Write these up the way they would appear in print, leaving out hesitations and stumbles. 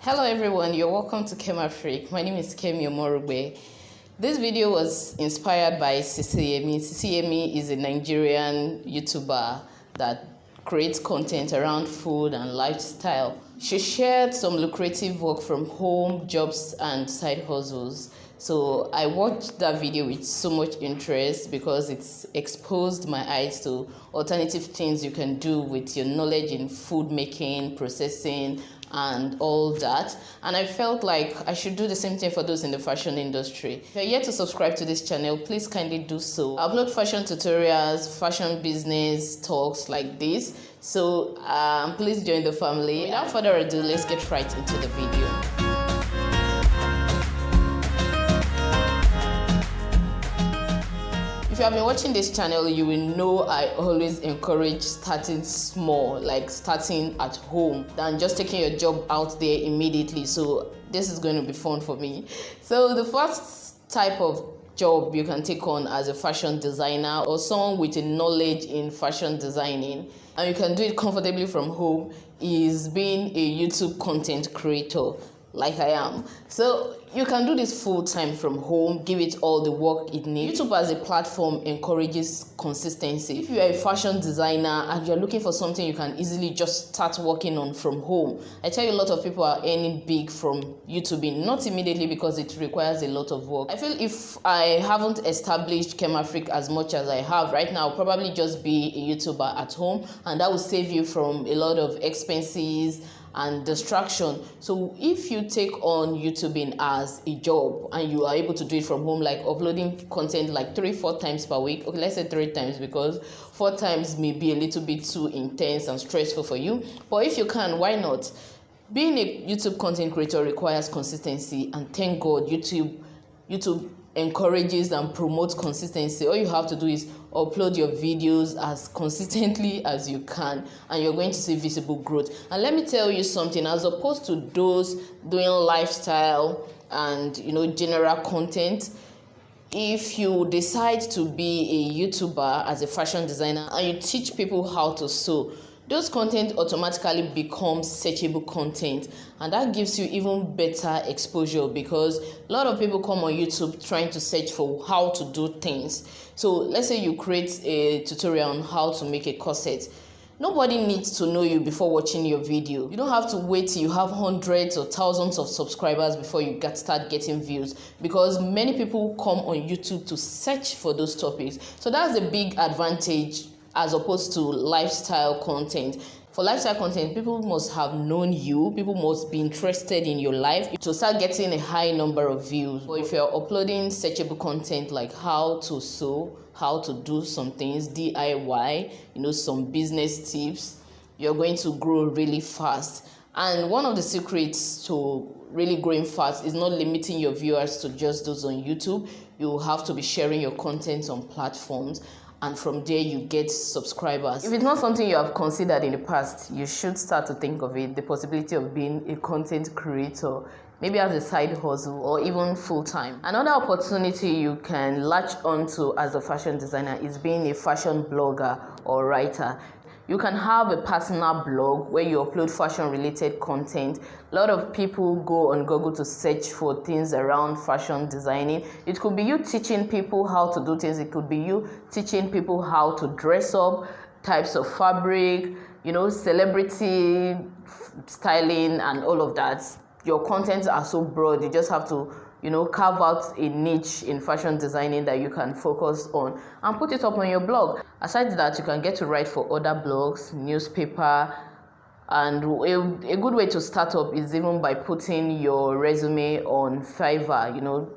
Hello everyone, you're welcome to Kema Freak. My name is Kemi Omorugbe. This video was inspired by Sisiyemi. Sisiyemi is a Nigerian YouTuber that creates content around food and lifestyle. She shared some lucrative work from home, jobs and side hustles. So I watched that video with so much interest because it's exposed my eyes to alternative things you can do with your knowledge in food making, processing, and all that. And I felt like I should do the same thing for those in the fashion industry. If you're yet to subscribe to this channel, please kindly do so. I upload fashion tutorials, fashion business talks like this. So please join the family. Without further ado, let's get right into the video. If you have been watching this channel, you will know I always encourage starting small, like starting at home, than just taking your job out there immediately. So this is going to be fun for me. So the first type of job you can take on as a fashion designer or someone with a knowledge in fashion designing, and you can do it comfortably from home, is being a YouTube content creator like I am. So you can do this full-time from home, give it all the work it needs. YouTube as a platform encourages consistency. If you are a fashion designer and you're looking for something you can easily just start working on from home, I tell you a lot of people are earning big from YouTubing, not immediately because it requires a lot of work. I feel if I haven't established Kema Freak as much as I have right now, I'll probably just be a YouTuber at home, and that will save you from a lot of expenses and distraction. So if you take on YouTubing as a job and you are able to do it from home, like uploading content like 3-4 times per week, okay, let's say 3 times because 4 times may be a little bit too intense and stressful for you, but if you can, why not? Being a YouTube content creator requires consistency, and thank God YouTube encourages and promotes consistency. All you have to do is upload your videos as consistently as you can, and you're going to see visible growth. And let me tell you something, as opposed to those doing lifestyle and general content, if you decide to be a YouTuber as a fashion designer and you teach people how to sew, those content automatically becomes searchable content, and that gives you even better exposure because a lot of people come on YouTube trying to search for how to do things. So let's say you create a tutorial on how to make a corset. Nobody needs to know you before watching your video. You don't have to wait till you have hundreds or thousands of subscribers before you start getting views, because many people come on YouTube to search for those topics. So that's a big advantage as opposed to lifestyle content. For lifestyle content, people must have known you, people must be interested in your life to start getting a high number of views. But if you're uploading searchable content like how to sew, how to do some things, DIY, some business tips, you're going to grow really fast. And one of the secrets to really growing fast is not limiting your viewers to just those on YouTube. You have to be sharing your content on platforms, and from there you get subscribers. If it's not something you have considered in the past, you should start to think of it, the possibility of being a content creator, maybe as a side hustle or even full-time. Another opportunity you can latch onto as a fashion designer is being a fashion blogger or writer. You can have a personal blog where you upload fashion-related content. A lot of people go on Google to search for things around fashion designing. It could be you teaching people how to do things. It could be you teaching people how to dress up, types of fabric, celebrity styling and all of that. Your contents are so broad, you just have to carve out a niche in fashion designing that you can focus on and put it up on your blog. Aside that, you can get to write for other blogs, newspaper, and a good way to start up is even by putting your resume on Fiverr,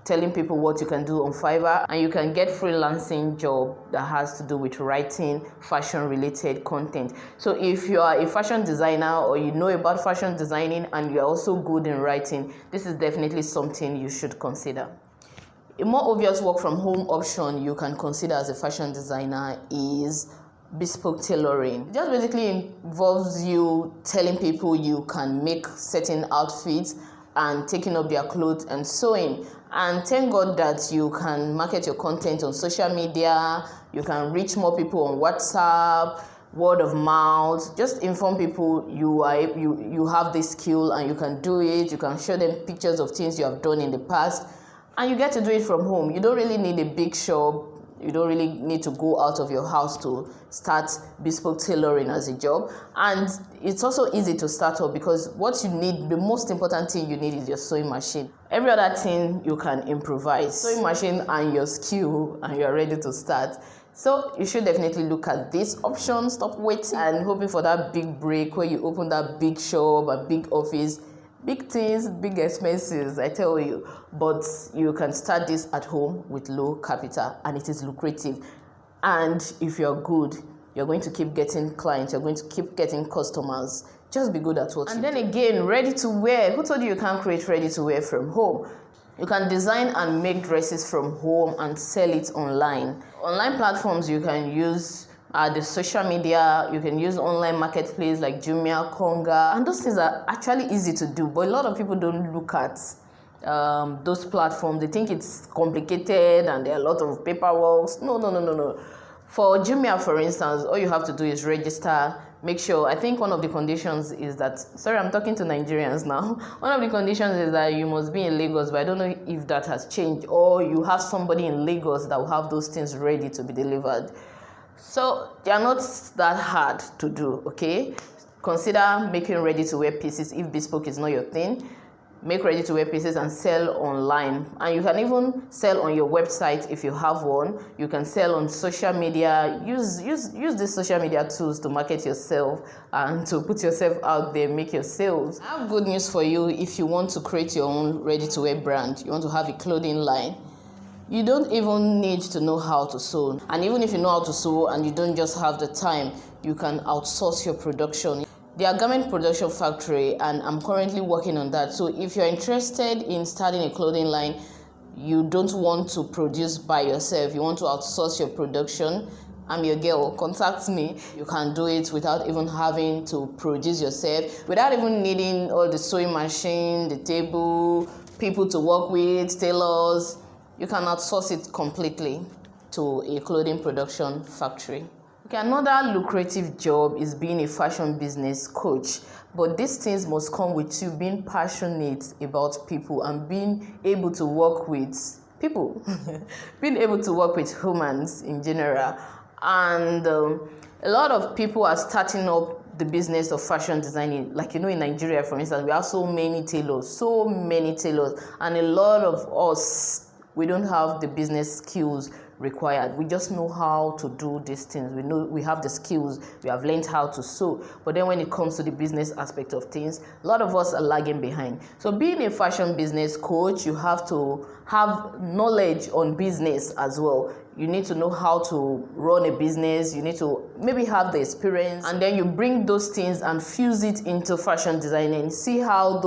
telling people what you can do on Fiverr, and you can get freelancing job that has to do with writing fashion related content. So if you are a fashion designer or you know about fashion designing and you're also good in writing, this is definitely something you should consider. A more obvious work from home option you can consider as a fashion designer is bespoke tailoring. It just basically involves you telling people you can make certain outfits and taking up their clothes and sewing. And thank God that you can market your content on social media, you can reach more people on WhatsApp, word of mouth. Just inform people you have this skill and you can do it. You can show them pictures of things you have done in the past, and you get to do it from home. You don't really need a big shop. You don't really need to go out of your house to start bespoke tailoring as a job. And it's also easy to start up because what you need, the most important thing you need is your sewing machine. Every other thing you can improvise. Sewing machine and your skill, and you're ready to start. So you should definitely look at this option. Stop waiting and hoping for that big break where you open that big shop, a big office. Big things, big expenses, I tell you. But you can start this at home with low capital, and it is lucrative. And if you're good, you're going to keep getting clients, you're going to keep getting customers. Just be good at what you do. And then again, ready to wear. Who told you can't create ready to wear from home? You can design and make dresses from home and sell it online. Online platforms you can use the social media. You can use online marketplace like Jumia, Konga, and those things are actually easy to do, but a lot of people don't look at those platforms. They think it's complicated and there are a lot of paperwork. No. For Jumia, for instance, all you have to do is register. Make sure, I think one of the conditions is that, sorry, I'm talking to Nigerians now. One of the conditions is that you must be in Lagos, but I don't know if that has changed, or you have somebody in Lagos that will have those things ready to be delivered. So they are not that hard to do, okay? Consider making ready-to-wear pieces if bespoke is not your thing. Make ready-to-wear pieces and sell online. And you can even sell on your website if you have one. You can sell on social media. Use these social media tools to market yourself and to put yourself out there, make your sales. I have good news for you if you want to create your own ready-to-wear brand. You want to have a clothing line. You don't even need to know how to sew. And even if you know how to sew and you don't just have the time, you can outsource your production. They are garment production factory, and I'm currently working on that. So if you're interested in starting a clothing line, you don't want to produce by yourself, you want to outsource your production, I'm your girl, contact me. You can do it without even having to produce yourself, without even needing all the sewing machine, the table, people to work with, tailors. You can outsource it completely to a clothing production factory. Okay, another lucrative job is being a fashion business coach. But these things must come with you being passionate about people and being able to work with people, being able to work with humans in general. And a lot of people are starting up the business of fashion designing. Like, in Nigeria, for instance, we have so many tailors, and a lot of us, we don't have the business skills required. We just know how to do these things. We know we have the skills. We have learned how to sew. But then when it comes to the business aspect of things, a lot of us are lagging behind. So being a fashion business coach, you have to have knowledge on business as well. You need to know how to run a business. You need to maybe have the experience, and then you bring those things and fuse it into fashion designing. See how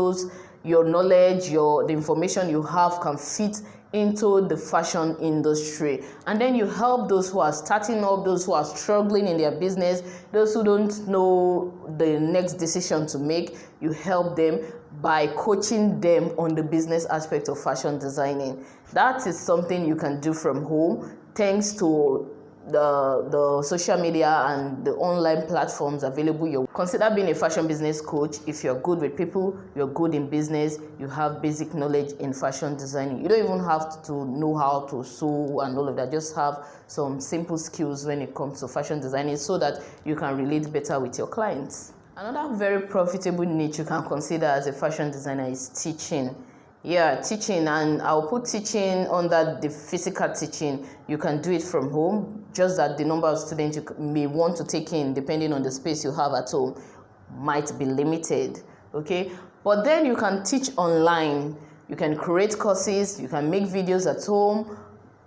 your knowledge, the information you have can fit into the fashion industry. And then you help those who are starting up, those who are struggling in their business, those who don't know the next decision to make. You help them by coaching them on the business aspect of fashion designing. That is something you can do from home, thanks to the social media and the online platforms available. You consider being a fashion business coach. If you're good with people, you're good in business, you have basic knowledge in fashion designing. You don't even have to know how to sew and all of that. Just have some simple skills when it comes to fashion designing so that you can relate better with your clients. Another very profitable niche you can consider as a fashion designer is teaching. Yeah, teaching, and I'll put teaching under the physical teaching. You can do it from home, just that the number of students you may want to take in, depending on the space you have at home, might be limited, okay? But then you can teach online. You can create courses, you can make videos at home,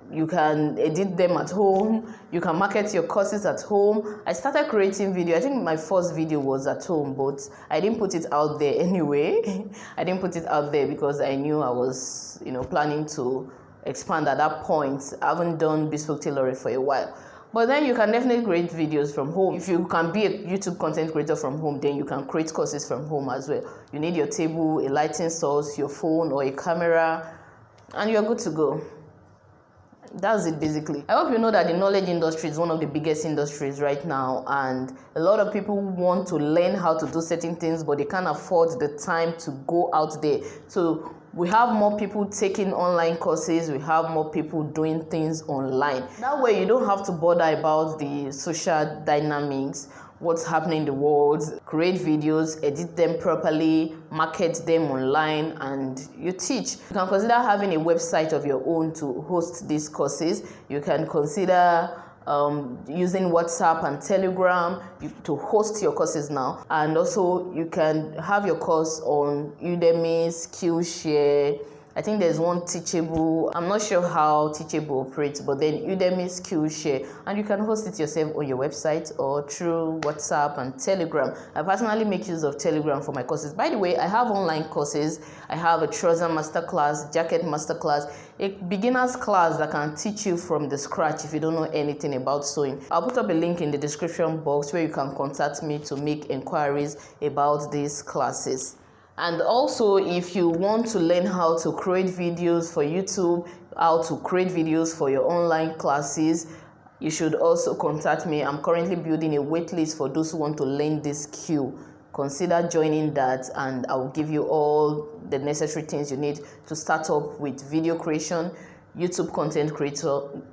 you can edit them at home, you can market your courses at home. I started creating video. I think my first video was at home, but I didn't put it out there anyway. I didn't put it out there because I knew I was, planning to expand at that point. I haven't done bespoke tailoring for a while. But then you can definitely create videos from home. If you can be a YouTube content creator from home, then you can create courses from home as well. You need your table, a lighting source, your phone or a camera, and you're good to go. That's it basically. I hope you know that the knowledge industry is one of the biggest industries right now, and a lot of people want to learn how to do certain things, but they can't afford the time to go out there. So we have more people taking online courses, we have more people doing things online. That way you don't have to bother about the social dynamics, what's happening in the world. Create videos, edit them properly, market them online, and you teach. You can consider having a website of your own to host these courses. You can consider using WhatsApp and Telegram to host your courses now. And also you can have your course on Udemy, Skillshare. I think there's one Teachable. I'm not sure how Teachable operates, but then Udemy, Skillshare, and you can host it yourself on your website or through WhatsApp and Telegram. I personally make use of Telegram for my courses. By the way, I have online courses. I have a trouser masterclass, jacket masterclass, a beginner's class that can teach you from the scratch if you don't know anything about sewing. I'll put up a link in the description box where you can contact me to make inquiries about these classes. And also, if you want to learn how to create videos for YouTube, how to create videos for your online classes, you should also contact me. I'm currently building a waitlist for those who want to learn this skill. Consider joining that, and I will give you all the necessary things you need to start up with video creation, YouTube content creation,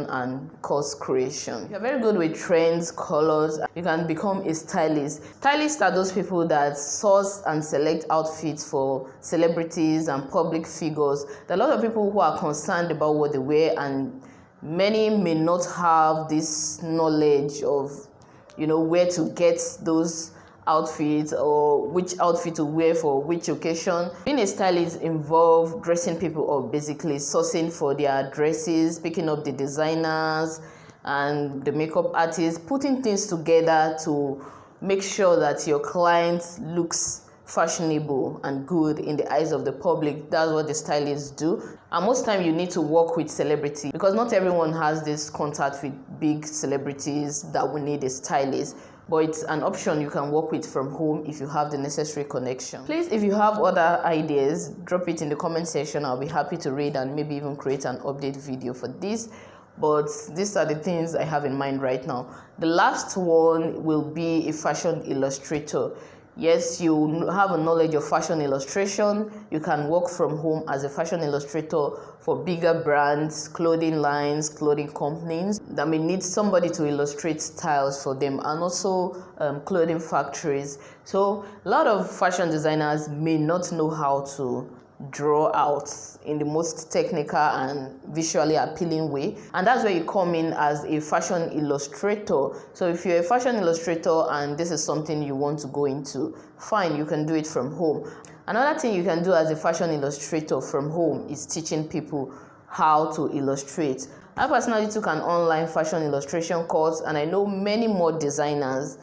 and course creation. If you're very good with trends, colors, you can become a stylist. Stylists are those people that source and select outfits for celebrities and public figures. There are a lot of people who are concerned about what they wear, and many may not have this knowledge of, where to get those outfits or which outfit to wear for which occasion. Being a stylist involves dressing people up, basically sourcing for their dresses, picking up the designers and the makeup artists, putting things together to make sure that your client looks fashionable and good in the eyes of the public. That's what the stylists do. And most time you need to work with celebrities, because not everyone has this contact with big celebrities that will need a stylist. But it's an option you can work with from home if you have the necessary connection. Please, if you have other ideas, drop it in the comment section. I'll be happy to read and maybe even create an update video for this. But these are the things I have in mind right now. The last one will be a fashion illustrator. Yes, you have a knowledge of fashion illustration. You can work from home as a fashion illustrator for bigger brands, clothing lines, clothing companies that may need somebody to illustrate styles for them, and also clothing factories. So a lot of fashion designers may not know how to draw out in the most technical and visually appealing way, and that's where you come in as a fashion illustrator. So if you're a fashion illustrator and this is something you want to go into, fine, you can do it from home. Another thing you can do as a fashion illustrator from home is teaching people how to illustrate. I personally took an online fashion illustration course, and I know many more designers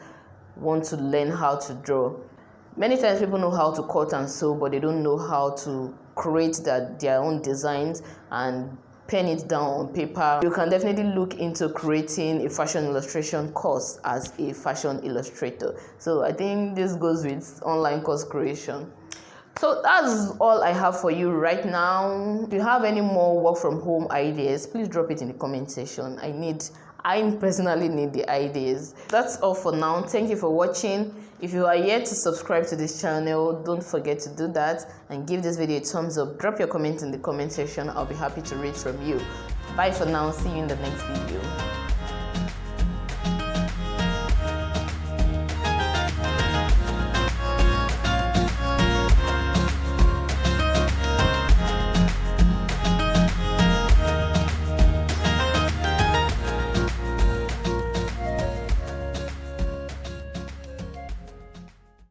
want to learn how to draw. Many times people know how to cut and sew, but they don't know how to create their own designs and pen it down on paper. You can definitely look into creating a fashion illustration course as a fashion illustrator. So I think this goes with online course creation. So that's all I have for you right now. If you have any more work from home ideas, please drop it in the comment section. I personally need the ideas. That's all for now. Thank you for watching. If you are yet to subscribe to this channel, don't forget to do that and give this video a thumbs up. Drop your comment in the comment section. I'll be happy to read from you. Bye for now. See you in the next video.